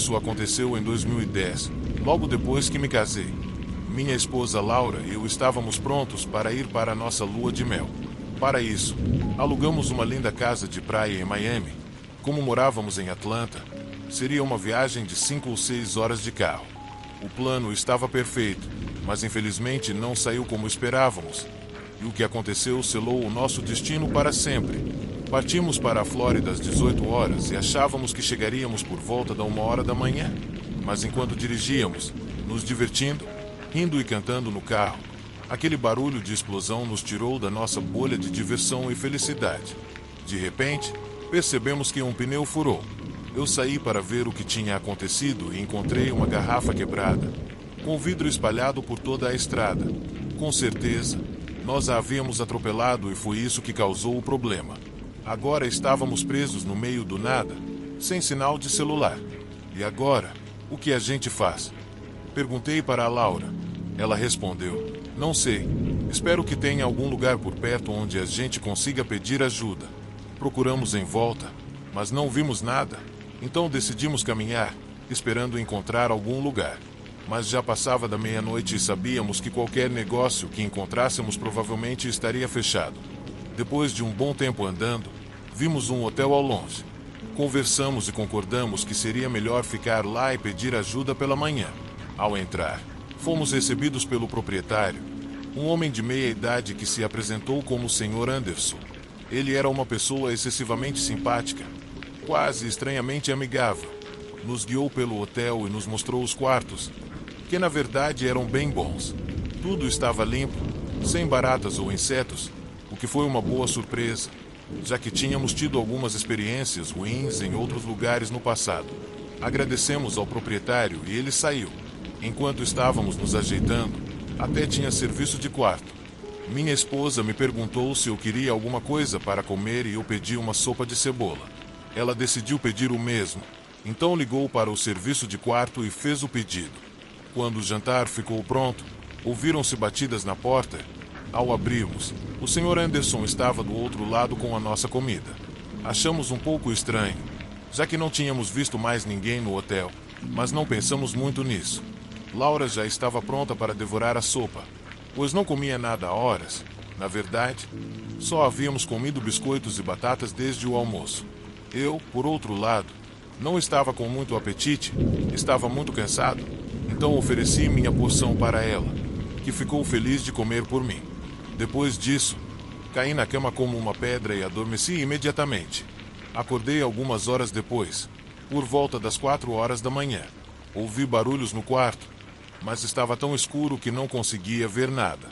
Isso aconteceu em 2010, logo depois que me casei. Minha esposa Laura e eu estávamos prontos para ir para a nossa lua de mel. Para isso, alugamos uma linda casa de praia em Miami. Como morávamos em Atlanta, seria uma viagem de 5 ou 6 horas de carro. O plano estava perfeito, mas infelizmente não saiu como esperávamos. E o que aconteceu selou o nosso destino para sempre. Partimos para a Flórida às 18 horas e achávamos que chegaríamos por volta da 1 hora da manhã. Mas enquanto dirigíamos, nos divertindo, rindo e cantando no carro, aquele barulho de explosão nos tirou da nossa bolha de diversão e felicidade. De repente, percebemos que um pneu furou. Eu saí para ver o que tinha acontecido e encontrei uma garrafa quebrada, com vidro espalhado por toda a estrada. Com certeza, nós a havíamos atropelado e foi isso que causou o problema. Agora estávamos presos no meio do nada, sem sinal de celular. E agora, o que a gente faz? Perguntei para a Laura. Ela respondeu: não sei. Espero que tenha algum lugar por perto onde a gente consiga pedir ajuda. Procuramos em volta, mas não vimos nada. Então decidimos caminhar, esperando encontrar algum lugar. Mas já passava da meia-noite e sabíamos que qualquer negócio que encontrássemos provavelmente estaria fechado. Depois de um bom tempo andando, vimos um hotel ao longe. Conversamos e concordamos que seria melhor ficar lá e pedir ajuda pela manhã. Ao entrar, fomos recebidos pelo proprietário, um homem de meia idade que se apresentou como o Sr. Anderson. Ele era uma pessoa excessivamente simpática, quase estranhamente amigável. Nos guiou pelo hotel e nos mostrou os quartos, que na verdade eram bem bons. Tudo estava limpo, sem baratas ou insetos, o que foi uma boa surpresa, já que tínhamos tido algumas experiências ruins em outros lugares no passado. Agradecemos ao proprietário e ele saiu. Enquanto estávamos nos ajeitando, até tinha serviço de quarto. Minha esposa me perguntou se eu queria alguma coisa para comer e eu pedi uma sopa de cebola. Ela decidiu pedir o mesmo, então ligou para o serviço de quarto e fez o pedido. Quando o jantar ficou pronto, ouviram-se batidas na porta. Ao abrirmos, o Sr. Anderson estava do outro lado com a nossa comida. Achamos um pouco estranho, já que não tínhamos visto mais ninguém no hotel, mas não pensamos muito nisso. Laura já estava pronta para devorar a sopa, pois não comia nada há horas. Na verdade, só havíamos comido biscoitos e batatas desde o almoço. Eu, por outro lado, não estava com muito apetite, estava muito cansado, então ofereci minha porção para ela, que ficou feliz de comer por mim. Depois disso, caí na cama como uma pedra e adormeci imediatamente. Acordei algumas horas depois, por volta das 4 horas da manhã. Ouvi barulhos no quarto, mas estava tão escuro que não conseguia ver nada.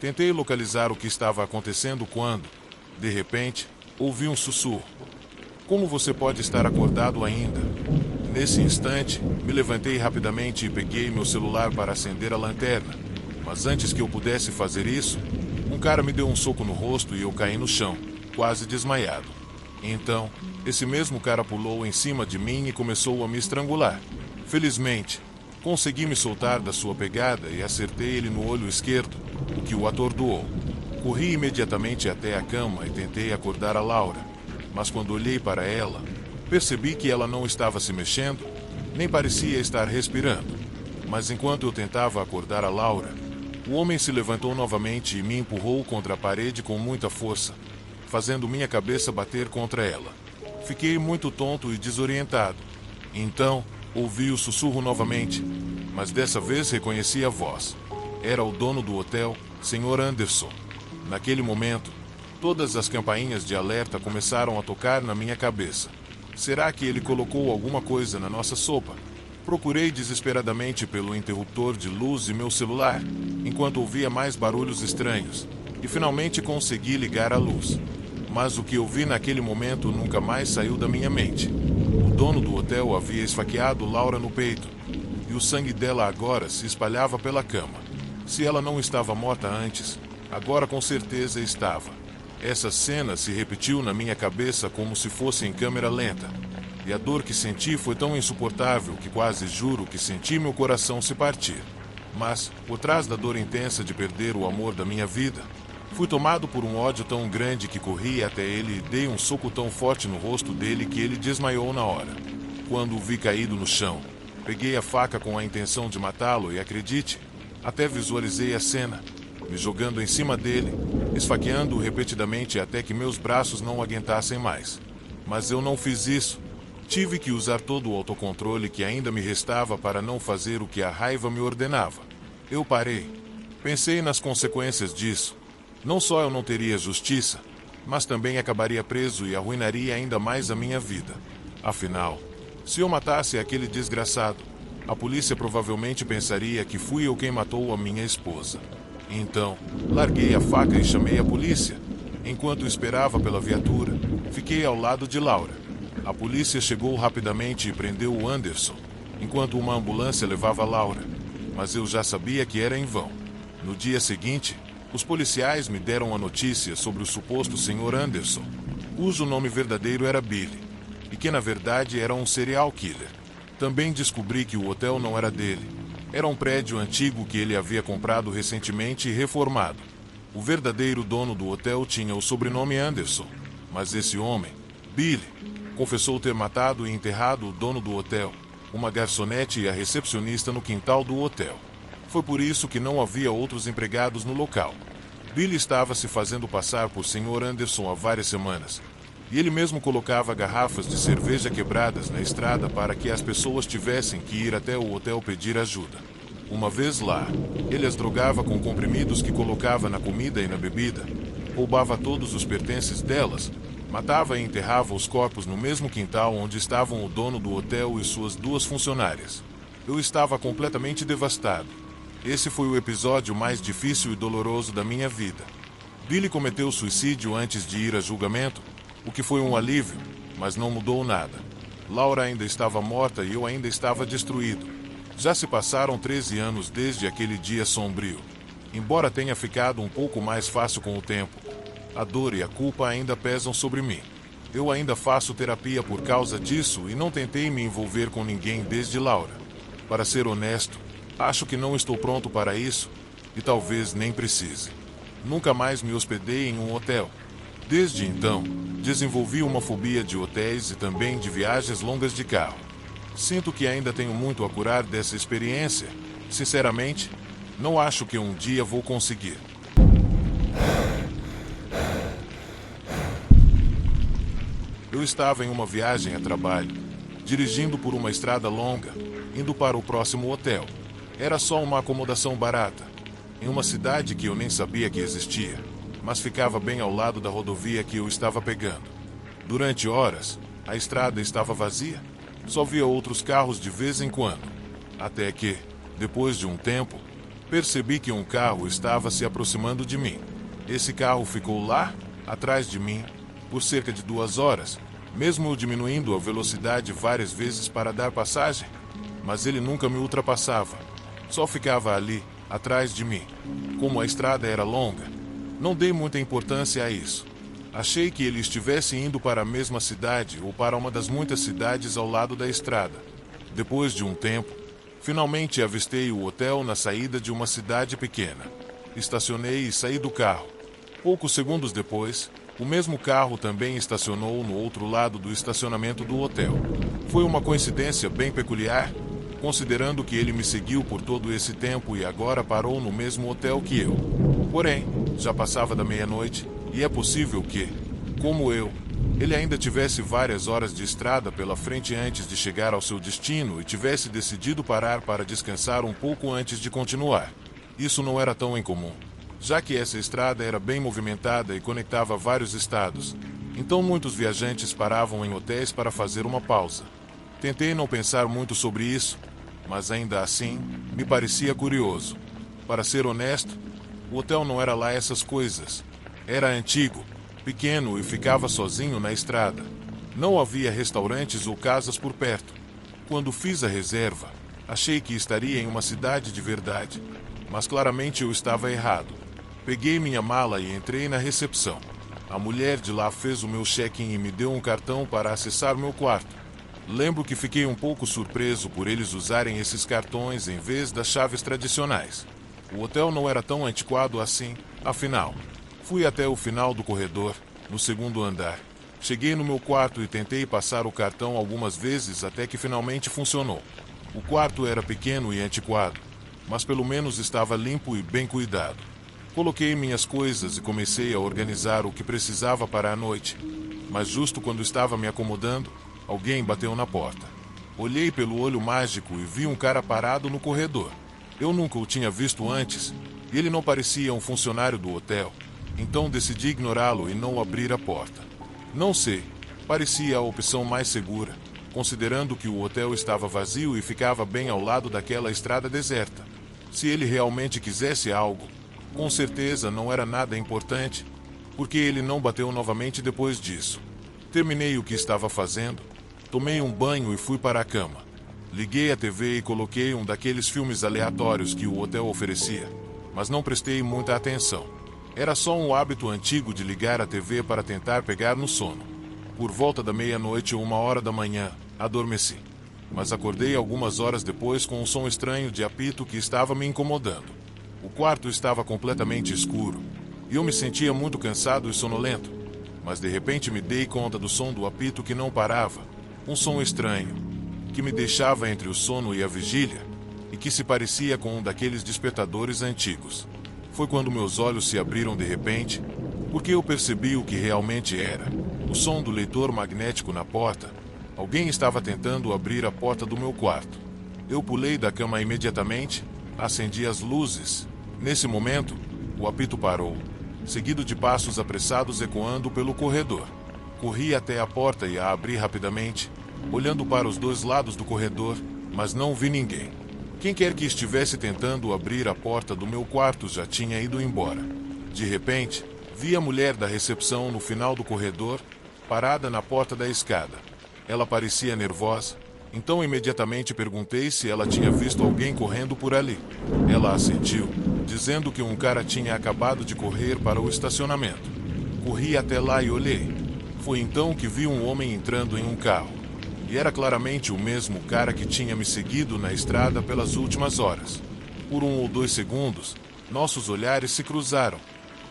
Tentei localizar o que estava acontecendo quando, de repente, ouvi um sussurro. Como você pode estar acordado ainda? Nesse instante, me levantei rapidamente e peguei meu celular para acender a lanterna. Mas antes que eu pudesse fazer isso, um cara me deu um soco no rosto e eu caí no chão, quase desmaiado. Então, esse mesmo cara pulou em cima de mim e começou a me estrangular. Felizmente, consegui me soltar da sua pegada e acertei ele no olho esquerdo, o que o atordoou. Corri imediatamente até a cama e tentei acordar a Laura. Mas quando olhei para ela, percebi que ela não estava se mexendo, nem parecia estar respirando. Mas enquanto eu tentava acordar a Laura, o homem se levantou novamente e me empurrou contra a parede com muita força, fazendo minha cabeça bater contra ela. Fiquei muito tonto e desorientado. Então, ouvi o sussurro novamente, mas dessa vez reconheci a voz. Era o dono do hotel, Sr. Anderson. Naquele momento, todas as campainhas de alerta começaram a tocar na minha cabeça. Será que ele colocou alguma coisa na nossa sopa? Procurei desesperadamente pelo interruptor de luz e meu celular, enquanto ouvia mais barulhos estranhos, e finalmente consegui ligar a luz. Mas o que eu vi naquele momento nunca mais saiu da minha mente. O dono do hotel havia esfaqueado Laura no peito, e o sangue dela agora se espalhava pela cama. Se ela não estava morta antes, agora com certeza estava. Essa cena se repetiu na minha cabeça como se fosse em câmera lenta. E a dor que senti foi tão insuportável que quase juro que senti meu coração se partir. Mas, por trás da dor intensa de perder o amor da minha vida, fui tomado por um ódio tão grande que corri até ele e dei um soco tão forte no rosto dele que ele desmaiou na hora. Quando o vi caído no chão, peguei a faca com a intenção de matá-lo e, acredite, até visualizei a cena, me jogando em cima dele, esfaqueando-o repetidamente até que meus braços não aguentassem mais. Mas eu não fiz isso. Tive que usar todo o autocontrole que ainda me restava para não fazer o que a raiva me ordenava. Eu parei. Pensei nas consequências disso. Não só eu não teria justiça, mas também acabaria preso e arruinaria ainda mais a minha vida. Afinal, se eu matasse aquele desgraçado, a polícia provavelmente pensaria que fui eu quem matou a minha esposa. Então, larguei a faca e chamei a polícia. Enquanto esperava pela viatura, fiquei ao lado de Laura. A polícia chegou rapidamente e prendeu o Anderson, enquanto uma ambulância levava Laura. Mas eu já sabia que era em vão. No dia seguinte, os policiais me deram a notícia sobre o suposto Sr. Anderson, cujo nome verdadeiro era Billy, e que na verdade era um serial killer. Também descobri que o hotel não era dele. Era um prédio antigo que ele havia comprado recentemente e reformado. O verdadeiro dono do hotel tinha o sobrenome Anderson, mas esse homem, Billy, confessou ter matado e enterrado o dono do hotel, uma garçonete e a recepcionista no quintal do hotel. Foi por isso que não havia outros empregados no local. Billy estava se fazendo passar por Sr. Anderson há várias semanas, e ele mesmo colocava garrafas de cerveja quebradas na estrada para que as pessoas tivessem que ir até o hotel pedir ajuda. Uma vez lá, ele as drogava com comprimidos que colocava na comida e na bebida, roubava todos os pertences delas, matava e enterrava os corpos no mesmo quintal onde estavam o dono do hotel e suas 2 funcionárias. Eu estava completamente devastado. Esse foi o episódio mais difícil e doloroso da minha vida. Billy cometeu suicídio antes de ir a julgamento, o que foi um alívio, mas não mudou nada. Laura ainda estava morta e eu ainda estava destruído. Já se passaram 13 anos desde aquele dia sombrio. Embora tenha ficado um pouco mais fácil com o tempo, a dor e a culpa ainda pesam sobre mim. Eu ainda faço terapia por causa disso e não tentei me envolver com ninguém desde Laura. Para ser honesto, acho que não estou pronto para isso e talvez nem precise. Nunca mais me hospedei em um hotel. Desde então, desenvolvi uma fobia de hotéis e também de viagens longas de carro. Sinto que ainda tenho muito a curar dessa experiência. Sinceramente, não acho que um dia vou conseguir. Eu estava em uma viagem a trabalho, dirigindo por uma estrada longa, indo para o próximo hotel. Era só uma acomodação barata, em uma cidade que eu nem sabia que existia, mas ficava bem ao lado da rodovia que eu estava pegando. Durante horas, a estrada estava vazia, só via outros carros de vez em quando. Até que, depois de um tempo, percebi que um carro estava se aproximando de mim. Esse carro ficou lá, atrás de mim, por cerca de 2 horas, mesmo eu diminuindo a velocidade várias vezes para dar passagem, mas ele nunca me ultrapassava. Só ficava ali, atrás de mim. Como a estrada era longa, não dei muita importância a isso. Achei que ele estivesse indo para a mesma cidade ou para uma das muitas cidades ao lado da estrada. Depois de um tempo, finalmente avistei o hotel na saída de uma cidade pequena. Estacionei e saí do carro. Poucos segundos depois, o mesmo carro também estacionou no outro lado do estacionamento do hotel. Foi uma coincidência bem peculiar, considerando que ele me seguiu por todo esse tempo e agora parou no mesmo hotel que eu. Porém, já passava da meia-noite e é possível que, como eu, ele ainda tivesse várias horas de estrada pela frente antes de chegar ao seu destino e tivesse decidido parar para descansar um pouco antes de continuar. Isso não era tão incomum, já que essa estrada era bem movimentada e conectava vários estados. Então muitos viajantes paravam em hotéis para fazer uma pausa. Tentei não pensar muito sobre isso, mas ainda assim, me parecia curioso. Para ser honesto, o hotel não era lá essas coisas. Era antigo, pequeno e ficava sozinho na estrada. Não havia restaurantes ou casas por perto. Quando fiz a reserva, achei que estaria em uma cidade de verdade, mas claramente eu estava errado. Peguei minha mala e entrei na recepção. A mulher de lá fez o meu check-in e me deu um cartão para acessar meu quarto. Lembro que fiquei um pouco surpreso por eles usarem esses cartões em vez das chaves tradicionais. O hotel não era tão antiquado assim, afinal. Fui até o final do corredor, no segundo andar, Cheguei no meu quarto e tentei passar o cartão algumas vezes até que finalmente funcionou. O quarto era pequeno e antiquado, mas pelo menos estava limpo e bem cuidado. Coloquei minhas coisas e comecei a organizar o que precisava para a noite. Mas justo quando estava me acomodando, alguém bateu na porta. Olhei pelo olho mágico e vi um cara parado no corredor. Eu nunca o tinha visto antes, e ele não parecia um funcionário do hotel. Então decidi ignorá-lo e não abrir a porta. Não sei, parecia a opção mais segura, considerando que o hotel estava vazio e ficava bem ao lado daquela estrada deserta. Se ele realmente quisesse algo, com certeza não era nada importante, porque ele não bateu novamente depois disso. Terminei o que estava fazendo, tomei um banho e fui para a cama. Liguei a TV e coloquei um daqueles filmes aleatórios que o hotel oferecia, mas não prestei muita atenção. Era só um hábito antigo de ligar a TV para tentar pegar no sono. Por volta da meia-noite ou 1h da manhã, adormeci. Mas acordei algumas horas depois com um som estranho de apito que estava me incomodando. O quarto estava completamente escuro, e eu me sentia muito cansado e sonolento. Mas de repente me dei conta do som do apito que não parava. Um som estranho, que me deixava entre o sono e a vigília, e que se parecia com um daqueles despertadores antigos. Foi quando meus olhos se abriram de repente, porque eu percebi o que realmente era. O som do leitor magnético na porta. Alguém estava tentando abrir a porta do meu quarto. Eu pulei da cama imediatamente, acendi as luzes. Nesse momento, o apito parou, seguido de passos apressados ecoando pelo corredor. Corri até a porta e a abri rapidamente, olhando para os dois lados do corredor, mas não vi ninguém. Quem quer que estivesse tentando abrir a porta do meu quarto já tinha ido embora. De repente, vi a mulher da recepção no final do corredor, parada na porta da escada. Ela parecia nervosa, então imediatamente perguntei se ela tinha visto alguém correndo por ali. Ela assentiu, dizendo que um cara tinha acabado de correr para o estacionamento. Corri até lá e olhei. Foi então que vi um homem entrando em um carro. E era claramente o mesmo cara que tinha me seguido na estrada pelas últimas horas. Por 1 ou 2 segundos, nossos olhares se cruzaram.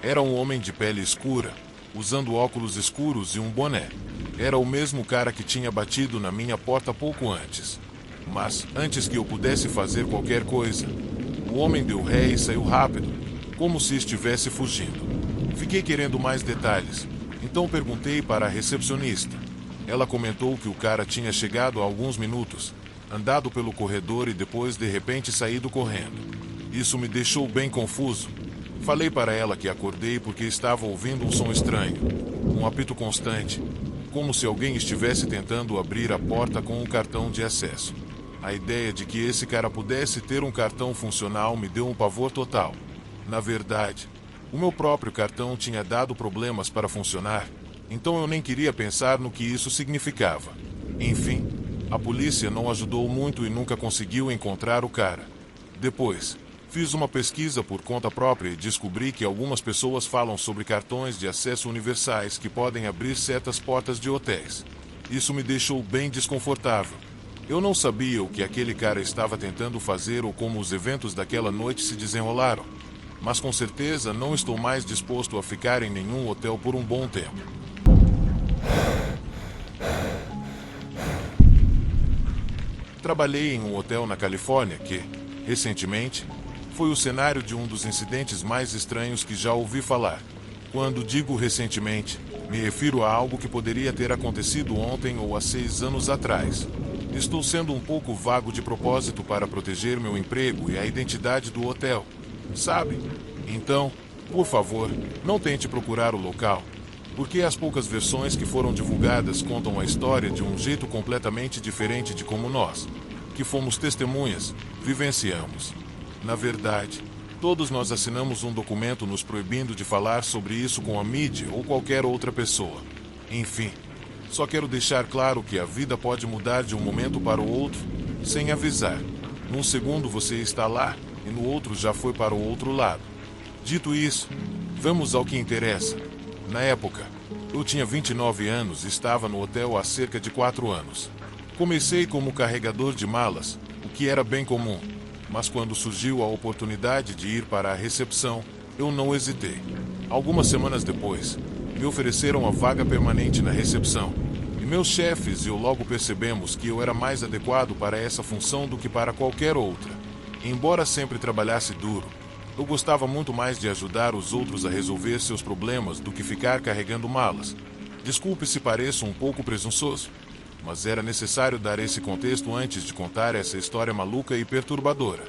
Era um homem de pele escura, usando óculos escuros e um boné. Era o mesmo cara que tinha batido na minha porta pouco antes. Mas, antes que eu pudesse fazer qualquer coisa, o homem deu ré e saiu rápido, como se estivesse fugindo. Fiquei querendo mais detalhes, então perguntei para a recepcionista. Ela comentou que o cara tinha chegado há alguns minutos, andado pelo corredor e depois de repente saído correndo. Isso me deixou bem confuso. Falei para ela que acordei porque estava ouvindo um som estranho, um apito constante, como se alguém estivesse tentando abrir a porta com um cartão de acesso. A ideia de que esse cara pudesse ter um cartão funcional me deu um pavor total. Na verdade, o meu próprio cartão tinha dado problemas para funcionar, então eu nem queria pensar no que isso significava. Enfim, a polícia não ajudou muito e nunca conseguiu encontrar o cara. Depois, fiz uma pesquisa por conta própria e descobri que algumas pessoas falam sobre cartões de acesso universais que podem abrir certas portas de hotéis. Isso me deixou bem desconfortável. Eu não sabia o que aquele cara estava tentando fazer ou como os eventos daquela noite se desenrolaram, mas com certeza não estou mais disposto a ficar em nenhum hotel por um bom tempo. Trabalhei em um hotel na Califórnia que, recentemente, foi o cenário de um dos incidentes mais estranhos que já ouvi falar. Quando digo recentemente, me refiro a algo que poderia ter acontecido ontem ou há 6 anos atrás. Estou sendo um pouco vago de propósito para proteger meu emprego e a identidade do hotel, sabe? Então, por favor, não tente procurar o local, porque as poucas versões que foram divulgadas contam a história de um jeito completamente diferente de como nós, que fomos testemunhas, vivenciamos. Na verdade, todos nós assinamos um documento nos proibindo de falar sobre isso com a mídia ou qualquer outra pessoa. Enfim, só quero deixar claro que a vida pode mudar de um momento para o outro, sem avisar. Num segundo você está lá, e no outro já foi para o outro lado. Dito isso, vamos ao que interessa. Na época, eu tinha 29 anos e estava no hotel há cerca de 4 anos. Comecei como carregador de malas, o que era bem comum, mas quando surgiu a oportunidade de ir para a recepção, eu não hesitei. Algumas semanas depois, Me ofereceram a vaga permanente na recepção. E meus chefes e eu logo percebemos que eu era mais adequado para essa função do que para qualquer outra. Embora sempre trabalhasse duro, eu gostava muito mais de ajudar os outros a resolver seus problemas do que ficar carregando malas. Desculpe se pareço um pouco presunçoso, mas era necessário dar esse contexto antes de contar essa história maluca e perturbadora.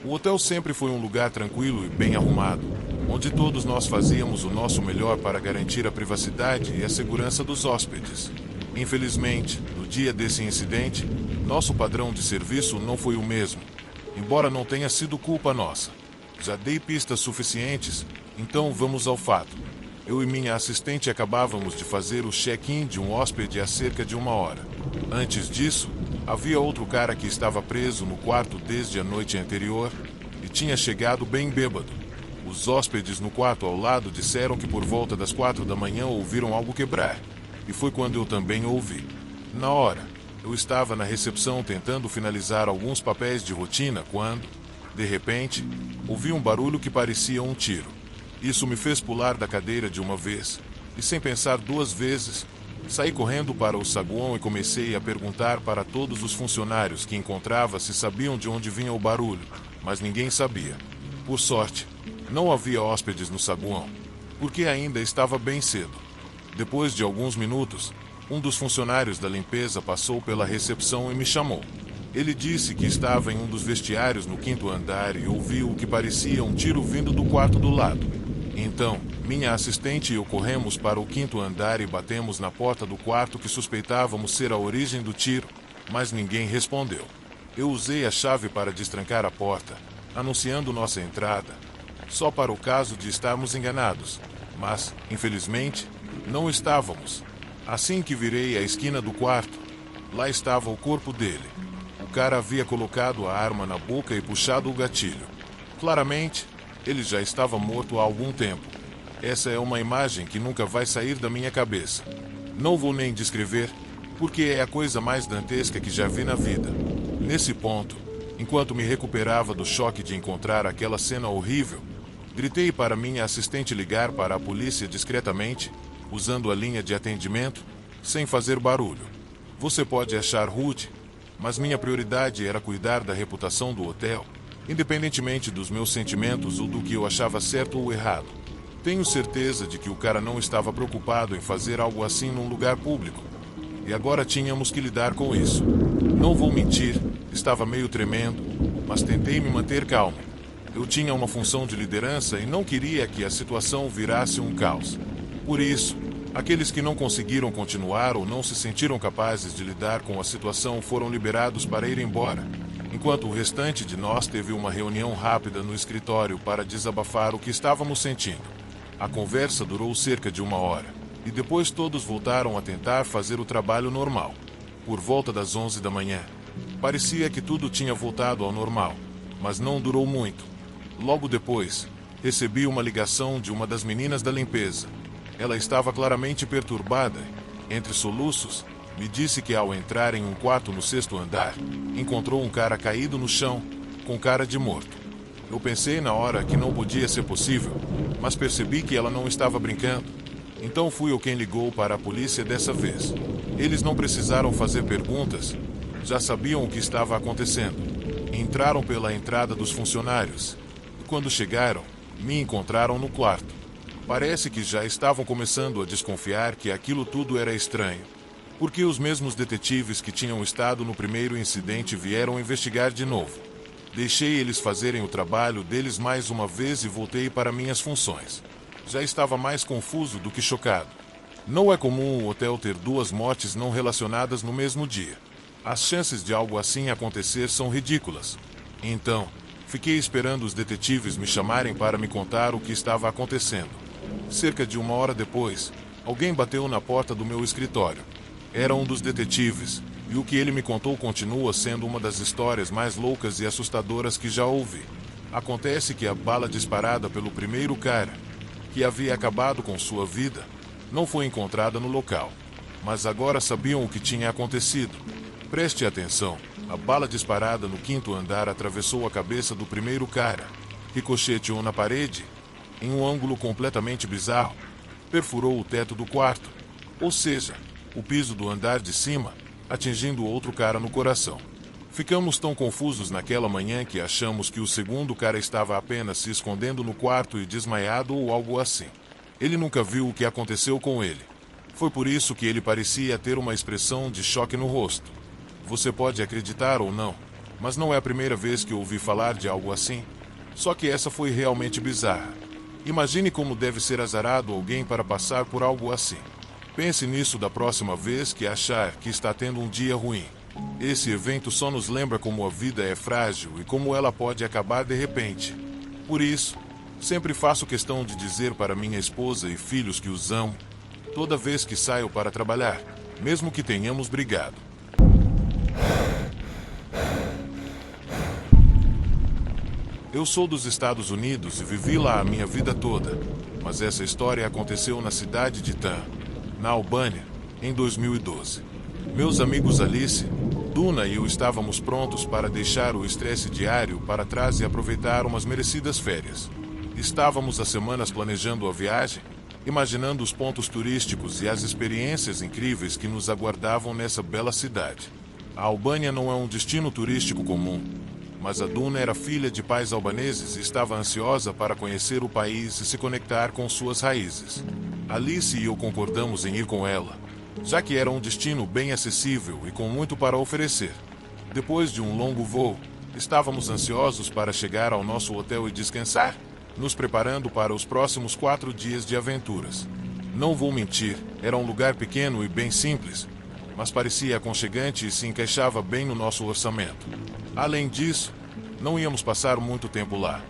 O hotel sempre foi um lugar tranquilo e bem arrumado, onde todos nós fazíamos o nosso melhor para garantir a privacidade e a segurança dos hóspedes. Infelizmente, no dia desse incidente, nosso padrão de serviço não foi o mesmo, embora não tenha sido culpa nossa. Já dei pistas suficientes, então vamos ao fato. Eu e minha assistente acabávamos de fazer o check-in de um hóspede há cerca de 1 hora. Antes disso, havia outro cara que estava preso no quarto desde a noite anterior e tinha chegado bem bêbado. Os hóspedes no quarto ao lado disseram que por volta das 4 da manhã ouviram algo quebrar. E foi quando eu também ouvi. Na hora, eu estava na recepção tentando finalizar alguns papéis de rotina quando, de repente, ouvi um barulho que parecia um tiro. Isso me fez pular da cadeira de uma vez, e sem pensar 2 vezes, saí correndo para o saguão e comecei a perguntar para todos os funcionários que encontrava se sabiam de onde vinha o barulho, mas ninguém sabia. Por sorte, não havia hóspedes no saguão, porque ainda estava bem cedo. Depois de alguns minutos, um dos funcionários da limpeza passou pela recepção e me chamou. Ele disse que estava em um dos vestiários no 5º andar e ouviu o que parecia um tiro vindo do quarto do lado. Então, minha assistente e eu corremos para o 5º andar e batemos na porta do quarto que suspeitávamos ser a origem do tiro, mas ninguém respondeu. Eu usei a chave para destrancar a porta, anunciando nossa entrada, só para o caso de estarmos enganados, mas, infelizmente, não estávamos. Assim que virei a esquina do quarto, lá estava o corpo dele. O cara havia colocado a arma na boca e puxado o gatilho. Claramente, ele já estava morto há algum tempo. Essa é uma imagem que nunca vai sair da minha cabeça. Não vou nem descrever, porque é a coisa mais dantesca que já vi na vida. Nesse ponto, enquanto me recuperava do choque de encontrar aquela cena horrível, gritei para minha assistente ligar para a polícia discretamente, usando a linha de atendimento, sem fazer barulho. Você pode achar rude, mas minha prioridade era cuidar da reputação do hotel, independentemente dos meus sentimentos ou do que eu achava certo ou errado. Tenho certeza de que o cara não estava preocupado em fazer algo assim num lugar público. E agora tínhamos que lidar com isso. Não vou mentir, estava meio tremendo, mas tentei me manter calmo. Eu tinha uma função de liderança e não queria que a situação virasse um caos. Por isso, aqueles que não conseguiram continuar ou não se sentiram capazes de lidar com a situação foram liberados para ir embora, enquanto o restante de nós teve uma reunião rápida no escritório para desabafar o que estávamos sentindo. A conversa durou cerca de 1 hora, e depois todos voltaram a tentar fazer o trabalho normal. Por volta das 11 da manhã, parecia que tudo tinha voltado ao normal, mas não durou muito. Logo depois, recebi uma ligação de uma das meninas da limpeza. Ela estava claramente perturbada. Entre soluços, me disse que ao entrar em um quarto no 6º andar, encontrou um cara caído no chão, com cara de morto. Eu pensei na hora que não podia ser possível, mas percebi que ela não estava brincando. Então fui eu quem ligou para a polícia dessa vez. Eles não precisaram fazer perguntas, já sabiam o que estava acontecendo. Entraram pela entrada dos funcionários, e quando chegaram, me encontraram no quarto. Parece que já estavam começando a desconfiar que aquilo tudo era estranho, porque os mesmos detetives que tinham estado no primeiro incidente vieram investigar de novo. Deixei eles fazerem o trabalho deles mais uma vez e voltei para minhas funções. Já estava mais confuso do que chocado. Não é comum o hotel ter 2 mortes não relacionadas no mesmo dia. As chances de algo assim acontecer são ridículas. Então, fiquei esperando os detetives me chamarem para me contar o que estava acontecendo. Cerca de 1 hora depois, alguém bateu na porta do meu escritório. Era um dos detetives, e o que ele me contou continua sendo uma das histórias mais loucas e assustadoras que já ouvi. Acontece que a bala disparada pelo primeiro cara, que havia acabado com sua vida, não foi encontrada no local. Mas agora sabiam o que tinha acontecido. Preste atenção, a bala disparada no 5º andar atravessou a cabeça do primeiro cara, ricocheteou na parede, em um ângulo completamente bizarro, perfurou o teto do quarto, ou seja, o piso do andar de cima, atingindo outro cara no coração. Ficamos tão confusos naquela manhã que achamos que o segundo cara estava apenas se escondendo no quarto e desmaiado ou algo assim. Ele nunca viu o que aconteceu com ele. Foi por isso que ele parecia ter uma expressão de choque no rosto. Você pode acreditar ou não, mas não é a primeira vez que ouvi falar de algo assim. Só que essa foi realmente bizarra. Imagine como deve ser azarado alguém para passar por algo assim. Pense nisso da próxima vez que achar que está tendo um dia ruim. Esse evento só nos lembra como a vida é frágil e como ela pode acabar de repente. Por isso, sempre faço questão de dizer para minha esposa e filhos que os amo, toda vez que saio para trabalhar, mesmo que tenhamos brigado. Eu sou dos Estados Unidos e vivi lá a minha vida toda, mas essa história aconteceu na cidade de Tam, na Albânia, em 2012. Meus amigos Alice, Duna e eu estávamos prontos para deixar o estresse diário para trás e aproveitar umas merecidas férias. Estávamos há semanas planejando a viagem, imaginando os pontos turísticos e as experiências incríveis que nos aguardavam nessa bela cidade. A Albânia não é um destino turístico comum, mas a Duna era filha de pais albaneses e estava ansiosa para conhecer o país e se conectar com suas raízes. Alice e eu concordamos em ir com ela, já que era um destino bem acessível e com muito para oferecer. Depois de um longo voo, estávamos ansiosos para chegar ao nosso hotel e descansar, nos preparando para os próximos 4 dias de aventuras. Não vou mentir, era um lugar pequeno e bem simples, mas parecia aconchegante e se encaixava bem no nosso orçamento. Além disso, não íamos passar muito tempo lá.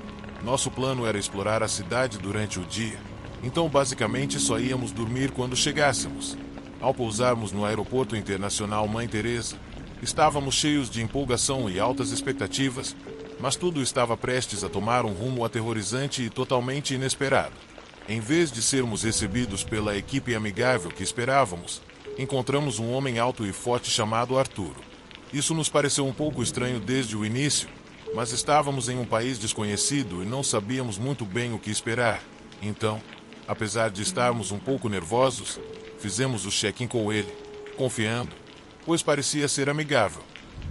Nosso plano era explorar a cidade durante o dia, então basicamente só íamos dormir quando chegássemos. Ao pousarmos no Aeroporto Internacional Mãe Teresa, estávamos cheios de empolgação e altas expectativas, mas tudo estava prestes a tomar um rumo aterrorizante e totalmente inesperado. Em vez de sermos recebidos pela equipe amigável que esperávamos, encontramos um homem alto e forte chamado Arturo. Isso nos pareceu um pouco estranho desde o início, mas estávamos em um país desconhecido e não sabíamos muito bem o que esperar. Então, apesar de estarmos um pouco nervosos, fizemos o check-in com ele, confiando, pois parecia ser amigável.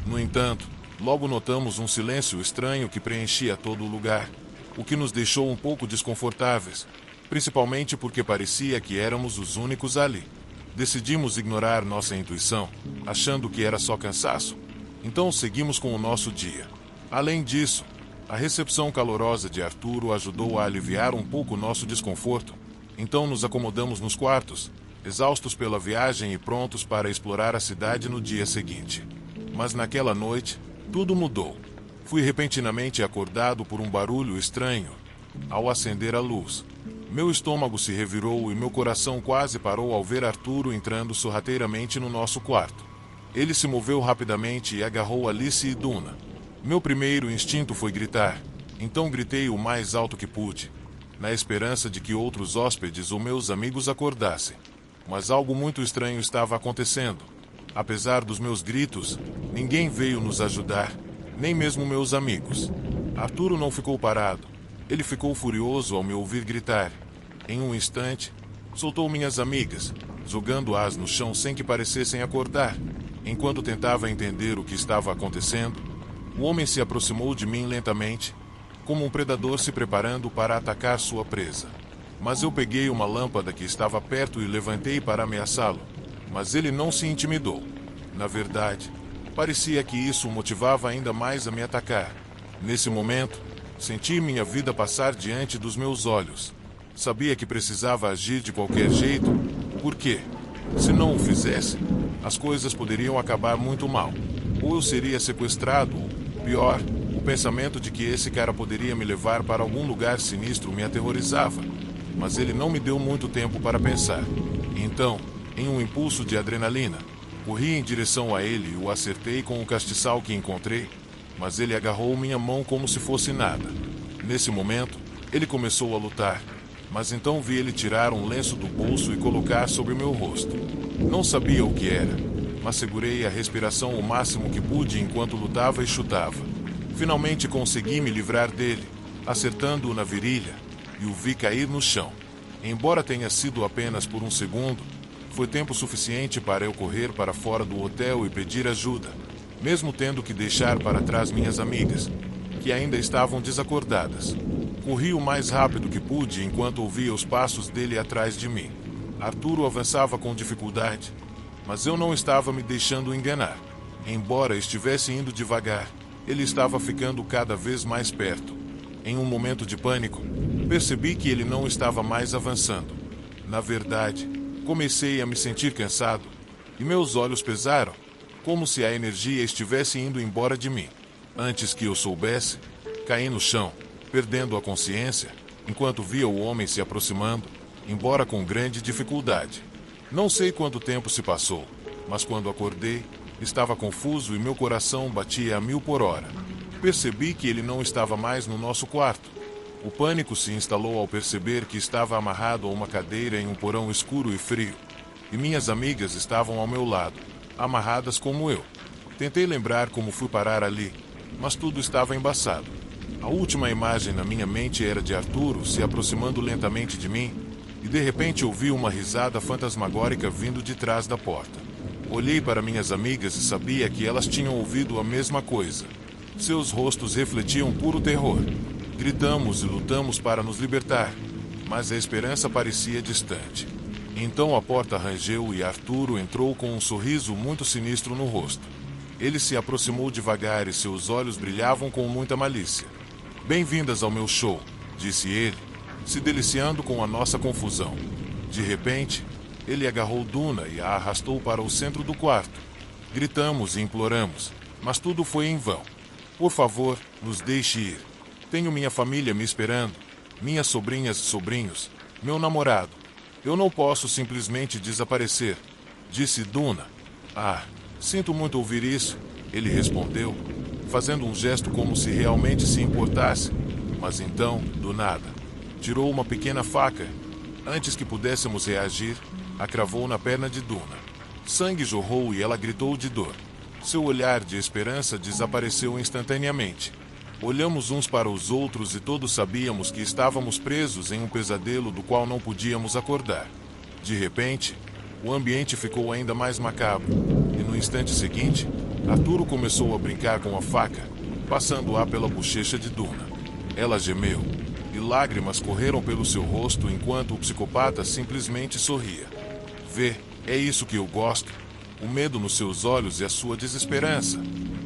No entanto, logo notamos um silêncio estranho que preenchia todo o lugar, o que nos deixou um pouco desconfortáveis, principalmente porque parecia que éramos os únicos ali. Decidimos ignorar nossa intuição, achando que era só cansaço. Então seguimos com o nosso dia. Além disso, a recepção calorosa de Arturo ajudou a aliviar um pouco nosso desconforto. Então nos acomodamos nos quartos, exaustos pela viagem e prontos para explorar a cidade no dia seguinte. Mas naquela noite, tudo mudou. Fui repentinamente acordado por um barulho estranho. Ao acender a luz, meu estômago se revirou e meu coração quase parou ao ver Arturo entrando sorrateiramente no nosso quarto. Ele se moveu rapidamente e agarrou Alice e Duna. Meu primeiro instinto foi gritar, então gritei o mais alto que pude, na esperança de que outros hóspedes ou meus amigos acordassem. Mas algo muito estranho estava acontecendo. Apesar dos meus gritos, ninguém veio nos ajudar, nem mesmo meus amigos. Arturo não ficou parado. Ele ficou furioso ao me ouvir gritar. Em um instante, soltou minhas amigas, jogando-as no chão sem que parecessem acordar. Enquanto tentava entender o que estava acontecendo, o homem se aproximou de mim lentamente, como um predador se preparando para atacar sua presa. Mas eu peguei uma lâmpada que estava perto e levantei para ameaçá-lo. Mas ele não se intimidou. Na verdade, parecia que isso o motivava ainda mais a me atacar. Nesse momento, senti minha vida passar diante dos meus olhos. Sabia que precisava agir de qualquer jeito, porque, se não o fizesse, as coisas poderiam acabar muito mal. Ou eu seria sequestrado, ou, pior, o pensamento de que esse cara poderia me levar para algum lugar sinistro me aterrorizava. Mas ele não me deu muito tempo para pensar. Então, em um impulso de adrenalina, corri em direção a ele e o acertei com o castiçal que encontrei, mas ele agarrou minha mão como se fosse nada. Nesse momento, ele começou a lutar, mas então vi ele tirar um lenço do bolso e colocar sobre meu rosto. Não sabia o que era, mas segurei a respiração o máximo que pude enquanto lutava e chutava. Finalmente consegui me livrar dele, acertando-o na virilha, e o vi cair no chão. Embora tenha sido apenas por um segundo, foi tempo suficiente para eu correr para fora do hotel e pedir ajuda, mesmo tendo que deixar para trás minhas amigas, que ainda estavam desacordadas. Corri o mais rápido que pude enquanto ouvia os passos dele atrás de mim. Arturo avançava com dificuldade, mas eu não estava me deixando enganar. Embora estivesse indo devagar, ele estava ficando cada vez mais perto. Em um momento de pânico, percebi que ele não estava mais avançando. Na verdade, comecei a me sentir cansado, e meus olhos pesaram, como se a energia estivesse indo embora de mim. Antes que eu soubesse, caí no chão, perdendo a consciência, enquanto via o homem se aproximando, embora com grande dificuldade. Não sei quanto tempo se passou, mas quando acordei, estava confuso e meu coração batia a 1000 por hora. Percebi que ele não estava mais no nosso quarto. O pânico se instalou ao perceber que estava amarrado a uma cadeira em um porão escuro e frio, e minhas amigas estavam ao meu lado, amarradas como eu. Tentei lembrar como fui parar ali, mas tudo estava embaçado. A última imagem na minha mente era de Arturo se aproximando lentamente de mim, e de repente ouvi uma risada fantasmagórica vindo de trás da porta. Olhei para minhas amigas e sabia que elas tinham ouvido a mesma coisa. Seus rostos refletiam puro terror. Gritamos e lutamos para nos libertar, mas a esperança parecia distante. Então a porta rangeu e Arturo entrou com um sorriso muito sinistro no rosto. Ele se aproximou devagar e seus olhos brilhavam com muita malícia. "Bem-vindas ao meu show", disse ele, se deliciando com a nossa confusão. De repente, ele agarrou Duna e a arrastou para o centro do quarto. Gritamos e imploramos, mas tudo foi em vão. "Por favor, nos deixe ir. Tenho minha família me esperando, minhas sobrinhas e sobrinhos, meu namorado. Eu não posso simplesmente desaparecer", disse Duna. "Ah, sinto muito ouvir isso", ele respondeu, fazendo um gesto como se realmente se importasse. Mas então, do nada, tirou uma pequena faca. Antes que pudéssemos reagir, a cravou na perna de Duna. Sangue jorrou e ela gritou de dor. Seu olhar de esperança desapareceu instantaneamente. Olhamos uns para os outros e todos sabíamos que estávamos presos em um pesadelo do qual não podíamos acordar. De repente, o ambiente ficou ainda mais macabro, e no instante seguinte, Arturo começou a brincar com a faca, passando-a pela bochecha de Duna. Ela gemeu, e lágrimas correram pelo seu rosto enquanto o psicopata simplesmente sorria. "Vê, é isso que eu gosto. O medo nos seus olhos e a sua desesperança.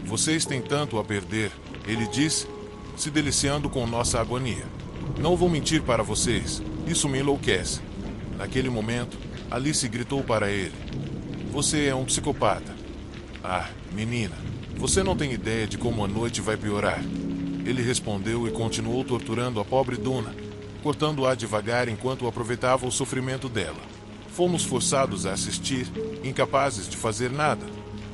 Vocês têm tanto a perder", ele disse, se deliciando com nossa agonia. "Não vou mentir para vocês, isso me enlouquece." Naquele momento, Alice gritou para ele: "Você é um psicopata." "Ah, menina, você não tem ideia de como a noite vai piorar." Ele respondeu e continuou torturando a pobre Duna, cortando-a devagar enquanto aproveitava o sofrimento dela. Fomos forçados a assistir, incapazes de fazer nada.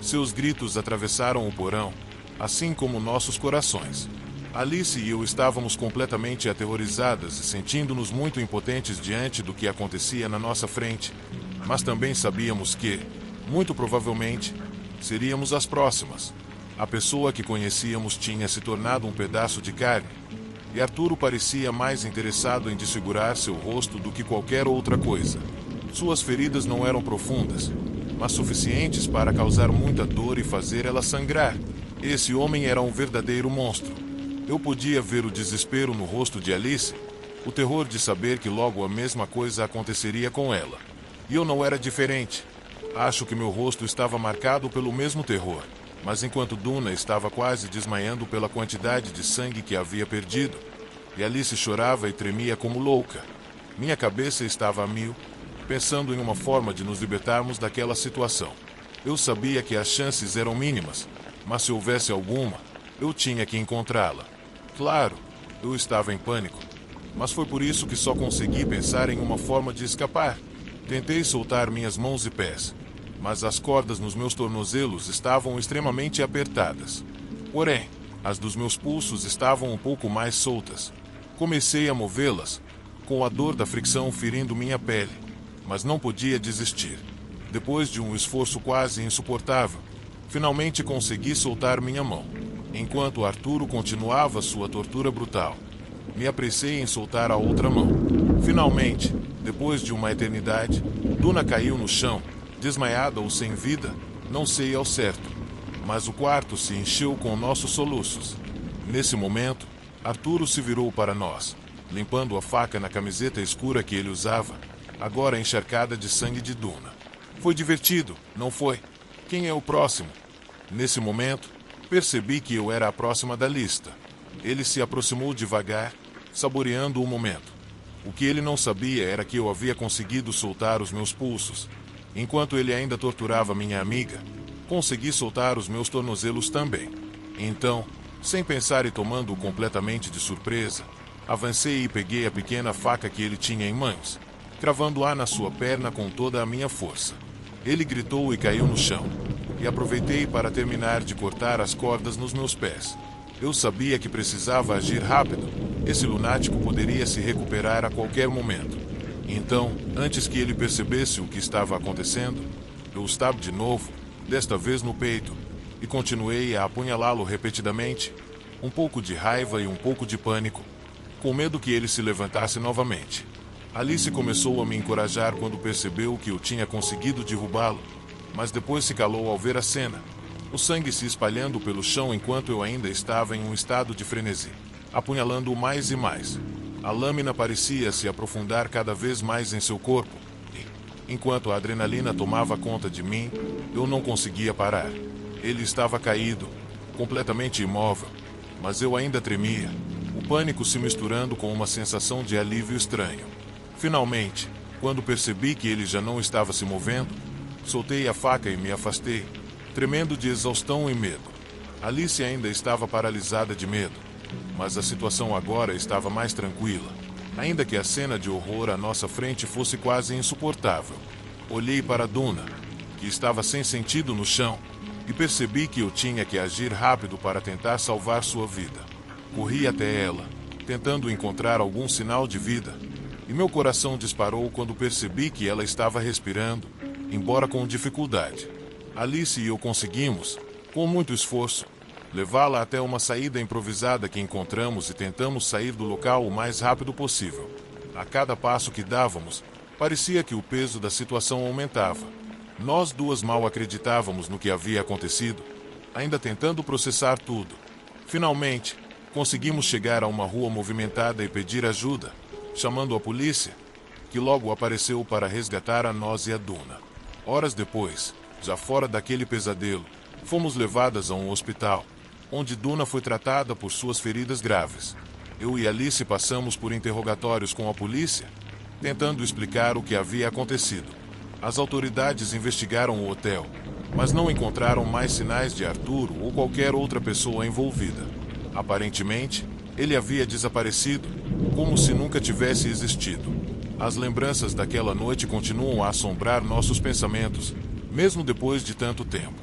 Seus gritos atravessaram o porão, assim como nossos corações. Alice e eu estávamos completamente aterrorizadas e sentindo-nos muito impotentes diante do que acontecia na nossa frente, mas também sabíamos que, muito provavelmente, seríamos as próximas. A pessoa que conhecíamos tinha se tornado um pedaço de carne, e Arturo parecia mais interessado em desfigurar seu rosto do que qualquer outra coisa. Suas feridas não eram profundas, mas suficientes para causar muita dor e fazer ela sangrar. Esse homem era um verdadeiro monstro. Eu podia ver o desespero no rosto de Alice, o terror de saber que logo a mesma coisa aconteceria com ela. E eu não era diferente. Acho que meu rosto estava marcado pelo mesmo terror, mas enquanto Duna estava quase desmaiando pela quantidade de sangue que havia perdido, e Alice chorava e tremia como louca, minha cabeça estava a mil, pensando em uma forma de nos libertarmos daquela situação. Eu sabia que as chances eram mínimas, mas se houvesse alguma, eu tinha que encontrá-la. Claro, eu estava em pânico, mas foi por isso que só consegui pensar em uma forma de escapar. Tentei soltar minhas mãos e pés, mas as cordas nos meus tornozelos estavam extremamente apertadas. Porém, as dos meus pulsos estavam um pouco mais soltas. Comecei a movê-las, com a dor da fricção ferindo minha pele, mas não podia desistir. Depois de um esforço quase insuportável, finalmente consegui soltar minha mão, enquanto Arturo continuava sua tortura brutal. Me apressei em soltar a outra mão. Finalmente, Depois de uma eternidade, Duna caiu no chão, desmaiada ou sem vida, não sei ao certo. Mas o quarto se encheu com nossos soluços. Nesse momento, Arturo se virou para nós, limpando a faca na camiseta escura que ele usava, agora encharcada de sangue de Duna. Foi divertido, não foi? Quem é o próximo? Nesse momento, percebi que eu era a próxima da lista. Ele se aproximou devagar, saboreando o momento. O que ele não sabia era que eu havia conseguido soltar os meus pulsos. Enquanto ele ainda torturava minha amiga, consegui soltar os meus tornozelos também. Então, sem pensar e tomando-o completamente de surpresa, avancei e peguei a pequena faca que ele tinha em mãos, cravando-a na sua perna com toda a minha força. Ele gritou e caiu no chão, e aproveitei para terminar de cortar as cordas nos meus pés. Eu sabia que precisava agir rápido. Esse lunático poderia se recuperar a qualquer momento. Então, antes que ele percebesse o que estava acontecendo, eu o estava de novo, desta vez no peito, e continuei a apunhalá-lo repetidamente, um pouco de raiva e um pouco de pânico, com medo que ele se levantasse novamente. Alice começou a me encorajar quando percebeu que eu tinha conseguido derrubá-lo, mas depois se calou ao ver a cena, o sangue se espalhando pelo chão enquanto eu ainda estava em um estado de frenesi, apunhalando-o mais e mais. A lâmina parecia se aprofundar cada vez mais em seu corpo, e, enquanto a adrenalina tomava conta de mim, eu não conseguia parar. Ele estava caído, completamente imóvel, mas eu ainda tremia, o pânico se misturando com uma sensação de alívio estranho. Finalmente, quando percebi que ele já não estava se movendo, soltei a faca e me afastei, tremendo de exaustão e medo. Alice ainda estava paralisada de medo, mas a situação agora estava mais tranquila, ainda que a cena de horror à nossa frente fosse quase insuportável. Olhei para Duna, que estava sem sentido no chão, e percebi que eu tinha que agir rápido para tentar salvar sua vida. Corri até ela, tentando encontrar algum sinal de vida, e meu coração disparou quando percebi que ela estava respirando, embora com dificuldade. Alice e eu conseguimos, com muito esforço, levá-la até uma saída improvisada que encontramos e tentamos sair do local o mais rápido possível. A cada passo que dávamos, parecia que o peso da situação aumentava. Nós duas mal acreditávamos no que havia acontecido, ainda tentando processar tudo. Finalmente, conseguimos chegar a uma rua movimentada e pedir ajuda, chamando a polícia, que logo apareceu para resgatar a nós e a Duna. Horas depois, já fora daquele pesadelo, fomos levadas a um hospital, onde Duna foi tratada por suas feridas graves. Eu e Alice passamos por interrogatórios com a polícia, tentando explicar o que havia acontecido. As autoridades investigaram o hotel, mas não encontraram mais sinais de Arturo ou qualquer outra pessoa envolvida. Aparentemente, ele havia desaparecido, como se nunca tivesse existido. As lembranças daquela noite continuam a assombrar nossos pensamentos, mesmo depois de tanto tempo.